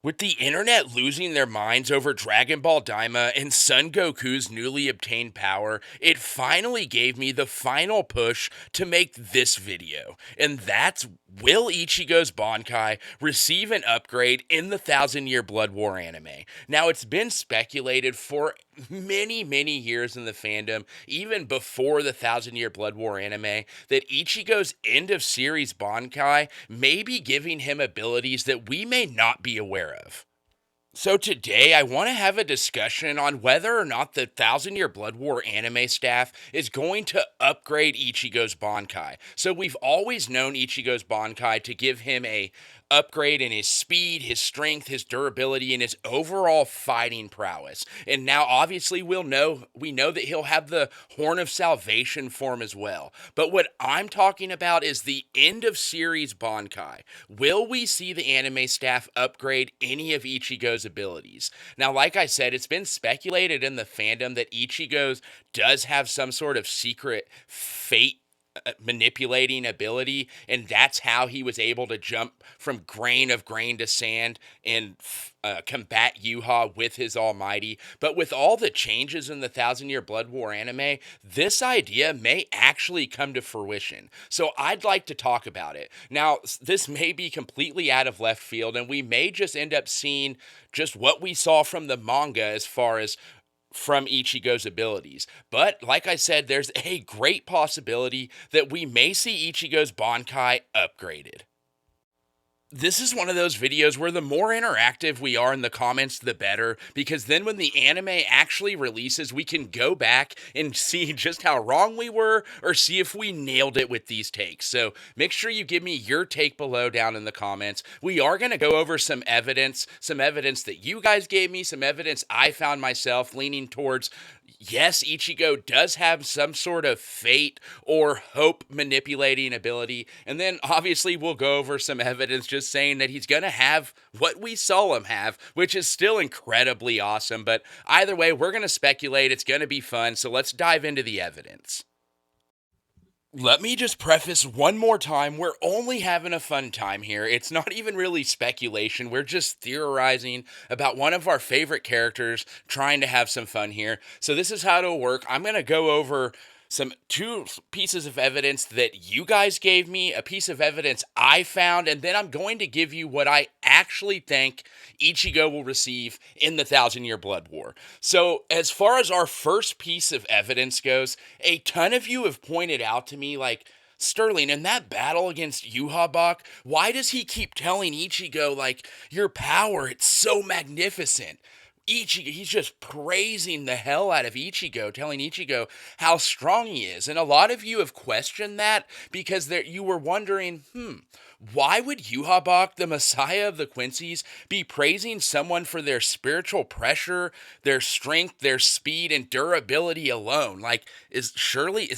With the internet losing their minds over Dragon Ball Daima and Son Goku's newly obtained power, it finally gave me the final push to make this video. And that's, will Ichigo's Bankai receive an upgrade in the Thousand Year Blood War anime? Now, it's been speculated for many years in the fandom, even before the Thousand Year Blood War anime, that Ichigo's end of series Bankai may be giving him abilities that we may not be aware of. So today I want to have a discussion on whether or not the Thousand Year Blood War anime staff is going to upgrade Ichigo's Bankai. So we've always known Ichigo's Bankai to give him a upgrade in his speed, his strength, his durability, and his overall fighting prowess. And now obviously we know that he'll have the Horn of Salvation form as well. But what I'm talking about is the end of series Bankai. Will we see the anime staff upgrade any of Ichigo's abilities? Now, like I said, it's been speculated in the fandom that Ichigo's does have some sort of secret fate manipulating ability, and that's how he was able to jump from grain to sand and combat Yuha with his almighty. But with all the changes in the Thousand Year Blood War anime, this idea may actually come to fruition. So I'd like to talk about it. Now, this may be completely out of left field, and we may just end up seeing just what we saw from the manga as far as from Ichigo's abilities. But like I said, there's a great possibility that we may see Ichigo's Bankai upgraded. This is one of those videos where the more interactive we are in the comments, the better, because then when the anime actually releases, we can go back and see just how wrong we were, or see if we nailed it with these takes. So make sure you give me your take below down in the comments. We are going to go over some evidence that you guys gave me, some evidence I found myself leaning towards. Yes, Ichigo does have some sort of fate or hope manipulating ability. And then obviously we'll go over some evidence just saying that he's going to have what we saw him have, which is still incredibly awesome. But either way, we're going to speculate. It's going to be fun. So let's dive into the evidence. Let me just preface one more time, we're only having a fun time here. It's not even really speculation. We're just theorizing about one of our favorite characters, trying to have some fun here. So this is how it'll work. I'm going to go over two pieces of evidence that you guys gave me, a piece of evidence I found, and then I'm going to give you what I actually think Ichigo will receive in the Thousand Year Blood War. So as far as our first piece of evidence goes, a ton of you have pointed out to me, like, Sterling, in that battle against Yuhabak, why does he keep telling Ichigo, like, your power, it's so magnificent? Ichigo, he's just praising the hell out of Ichigo, telling Ichigo how strong he is. And a lot of you have questioned that because you were wondering, why would Yuhabak, the Messiah of the Quincy's, be praising someone for their spiritual pressure, their strength, their speed, and durability alone? Like, is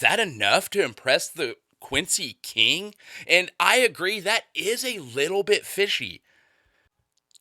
that enough to impress the Quincy King? And I agree, that is a little bit fishy.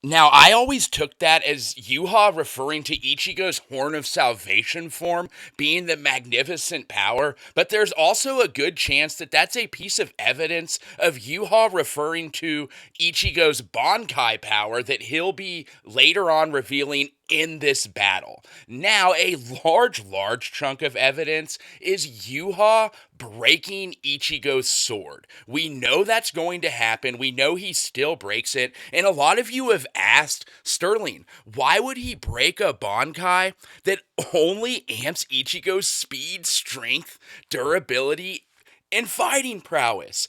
Now, I always took that as Yuha referring to Ichigo's Horn of Salvation form being the magnificent power, but there's also a good chance that that's a piece of evidence of Yuha referring to Ichigo's Bankai power that he'll be later on revealing in this battle. Now, a large chunk of evidence is Yuha breaking Ichigo's sword. We know that's going to happen. We know he still breaks it. And a lot of you have asked, Sterling, why would he break a Bankai that only amps Ichigo's speed, strength, durability, and fighting prowess?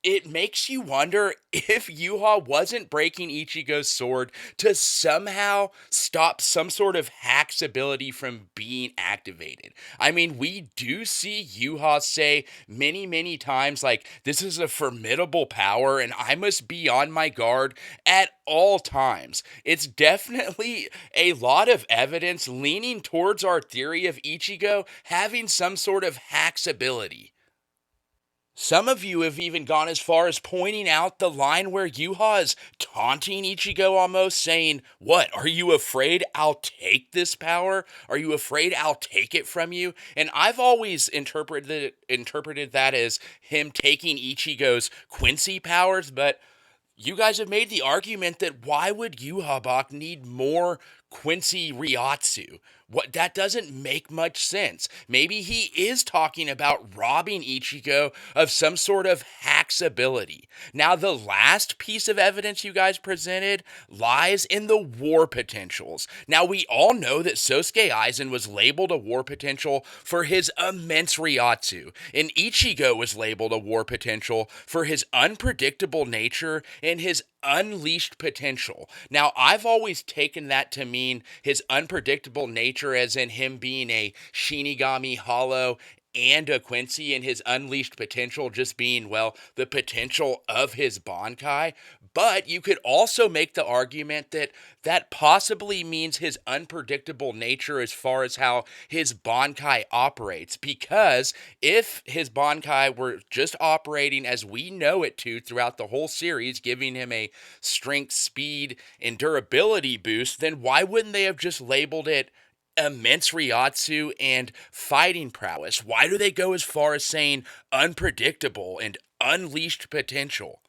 It makes you wonder if Yuha wasn't breaking Ichigo's sword to somehow stop some sort of hack's ability from being activated. I mean, we do see Yuha say many times, like, this is a formidable power and I must be on my guard at all times. It's definitely a lot of evidence leaning towards our theory of Ichigo having some sort of hack's ability. Some of you have even gone as far as pointing out the line where Yuha is taunting Ichigo almost, saying, what, are you afraid I'll take this power? Are you afraid I'll take it from you? And I've always interpreted that as him taking Ichigo's Quincy powers, but You guys have made the argument that why would Yuhabak need more Quincy Ryatsu? What that doesn't make much sense. Maybe he is talking about robbing Ichigo of some sort of hack's ability. Now, the last piece of evidence you guys presented lies in the war potentials. Now, we all know that Sosuke Aizen was labeled a war potential for his immense Ryatsu, and Ichigo was labeled a war potential for his unpredictable nature and his unleashed potential. Now, I've always taken that to mean his unpredictable nature, as in him being a Shinigami Hollow and a Quincy, and his unleashed potential just being, well, the potential of his Bankai. But you could also make the argument that that possibly means his unpredictable nature as far as how his Bankai operates. Because if his Bankai were just operating as we know it to throughout the whole series, giving him a strength, speed, and durability boost, then why wouldn't they have just labeled it immense Ryatsu and fighting prowess? Why do they go as far as saying unpredictable and unleashed potential?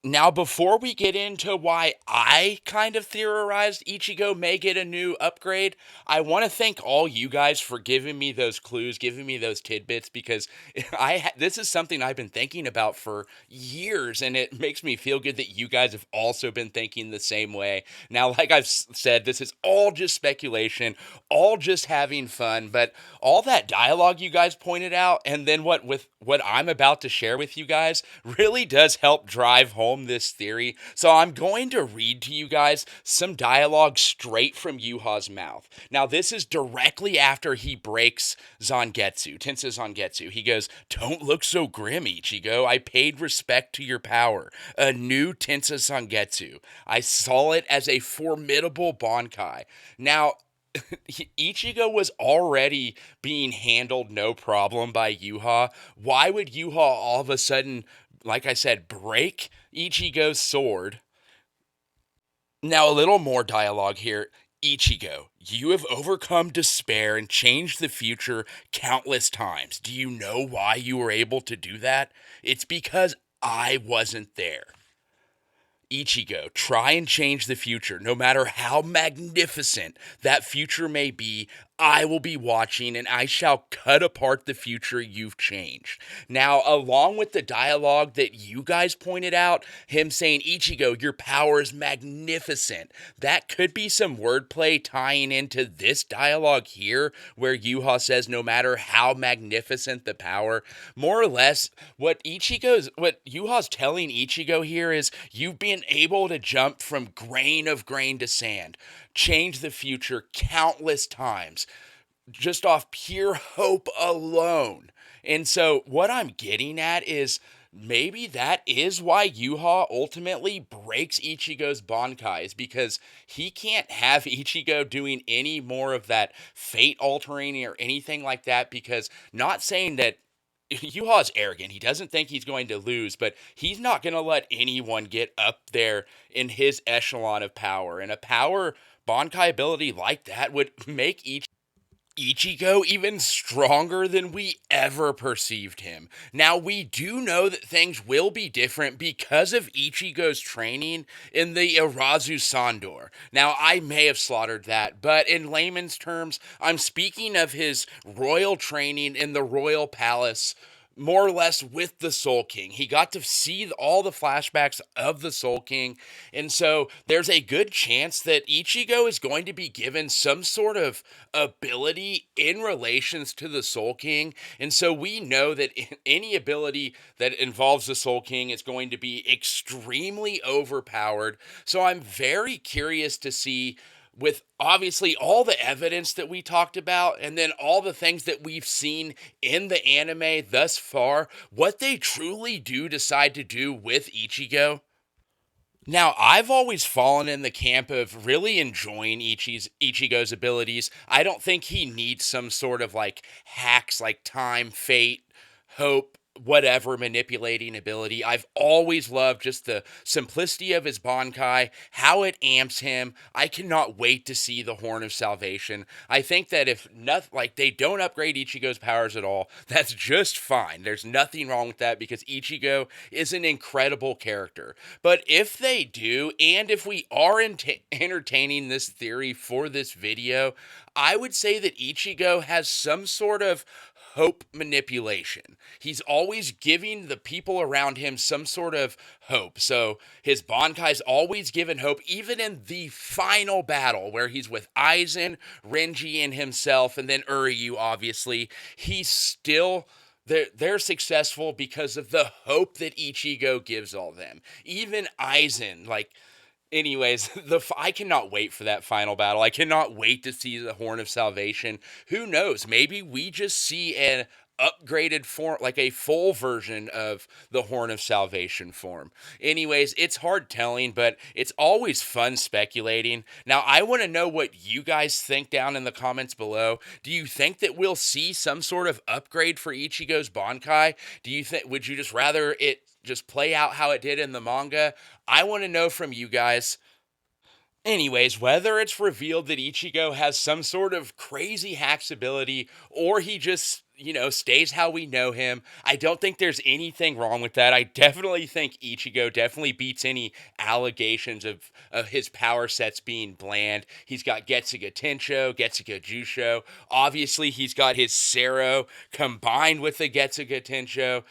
Now, before we get into why I kind of theorized Ichigo may get a new upgrade, I want to thank all you guys for giving me those clues, giving me those tidbits, because this is something I've been thinking about for years, and it makes me feel good that you guys have also been thinking the same way. Now, like I've said, this is all just speculation, all just having fun, but all that dialogue you guys pointed out, and then what I'm about to share with you guys really does help drive home this theory. So I'm going to read to you guys some dialogue straight from Yuha's mouth. Now, this is directly after he breaks Tensa Zangetsu. He goes, "Don't look so grim, Ichigo. I paid respect to your power. A new Tensa Zangetsu. I saw it as a formidable Bankai." Now, Ichigo was already being handled no problem by Yuha. Why would Yuha all of a sudden, like I said, break Ichigo's sword? Now, a little more dialogue here. Ichigo, you have overcome despair and changed the future countless times. Do you know why you were able to do that? It's because I wasn't there. Ichigo, try and change the future. No matter how magnificent that future may be, I will be watching and I shall cut apart the future you've changed. Now, along with the dialogue that you guys pointed out, him saying, "Ichigo, your power is magnificent," that could be some wordplay tying into this dialogue here, where Yuha says, no matter how magnificent the power. More or less, what Yuha's telling Ichigo here is, you've been able to jump from grain of grain to sand, change the future countless times, just off pure hope alone. And so, what I'm getting at is, maybe that is why Yuha ultimately breaks Ichigo's Bankai, is because he can't have Ichigo doing any more of that fate altering or anything like that. Because, not saying that Yuha's arrogant. He doesn't think he's going to lose, but he's not going to let anyone get up there in his echelon of power. And a power Bankai ability like that would make Ichigo even stronger than we ever perceived him. Now, we do know that things will be different because of Ichigo's training in the Irazu Sandor. Now, I may have slaughtered that, but in layman's terms, I'm speaking of his royal training in the royal palace, more or less with the Soul King. He got to see all the flashbacks of the Soul King, and so there's a good chance that Ichigo is going to be given some sort of ability in relations to the Soul King, and so we know that any ability that involves the Soul King is going to be extremely overpowered. So I'm very curious to see, with obviously all the evidence that we talked about and then all the things that we've seen in the anime thus far, what they truly do decide to do with Ichigo. Now, I've always fallen in the camp of really enjoying Ichigo's abilities. I don't think he needs some sort of like hacks like time, fate, hope, whatever manipulating ability. I've always loved just the simplicity of his Bankai, how it amps him. I cannot wait to see the Horn of Salvation. I think that if nothing, like they don't upgrade Ichigo's powers at all, that's just fine. There's nothing wrong with that because Ichigo is an incredible character. But if they do, and if we are entertaining this theory for this video, I would say that Ichigo has some sort of hope manipulation. He's always giving the people around him some sort of hope. So his Bankai's always given hope, even in the final battle where he's with Aizen, Renji, and himself, and then Uryu, obviously. He's still they're successful because of the hope that Ichigo gives all them. Even Aizen, like anyways, I cannot wait for that final battle. I cannot wait to see the Horn of Salvation. Who knows? Maybe we just see an upgraded form, like a full version of the Horn of Salvation form. Anyways, it's hard telling, but it's always fun speculating. Now, I want to know what you guys think down in the comments below. Do you think that we'll see some sort of upgrade for Ichigo's Bankai? Do you think, would you just rather it just play out how it did in the manga? I want to know from you guys. Anyways, whether it's revealed that Ichigo has some sort of crazy hacks ability or he just, stays how we know him, I don't think there's anything wrong with that. I definitely think Ichigo definitely beats any allegations of his power sets being bland. He's got Getsuga Tensho, Getsuga Jusho. Obviously, he's got his Sero combined with the Getsuga Tensho.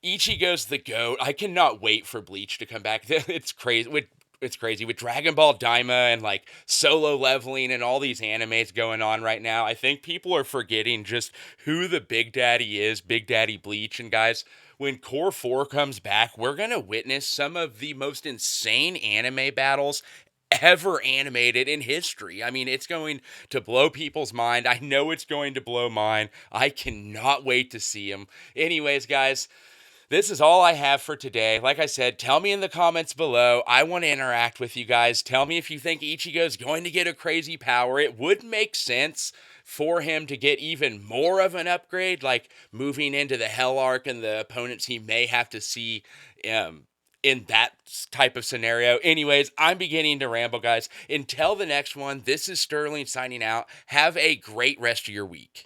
Ichigo's the GOAT. I cannot wait for Bleach to come back. It's crazy. It's crazy with Dragon Ball Daima and like solo leveling and all these animes going on right now. I think people are forgetting just who the Big Daddy is, Big Daddy Bleach. And guys, when Core 4 comes back, we're going to witness some of the most insane anime battles ever animated in history. I mean, it's going to blow people's mind. I know it's going to blow mine. I cannot wait to see them. Anyways, guys, this is all I have for today. Like I said, tell me in the comments below. I want to interact with you guys. Tell me if you think Ichigo's going to get a crazy power. It would make sense for him to get even more of an upgrade, like moving into the Hell Arc and the opponents he may have to see in that type of scenario. Anyways, I'm beginning to ramble, guys. Until the next one, this is Sterling signing out. Have a great rest of your week.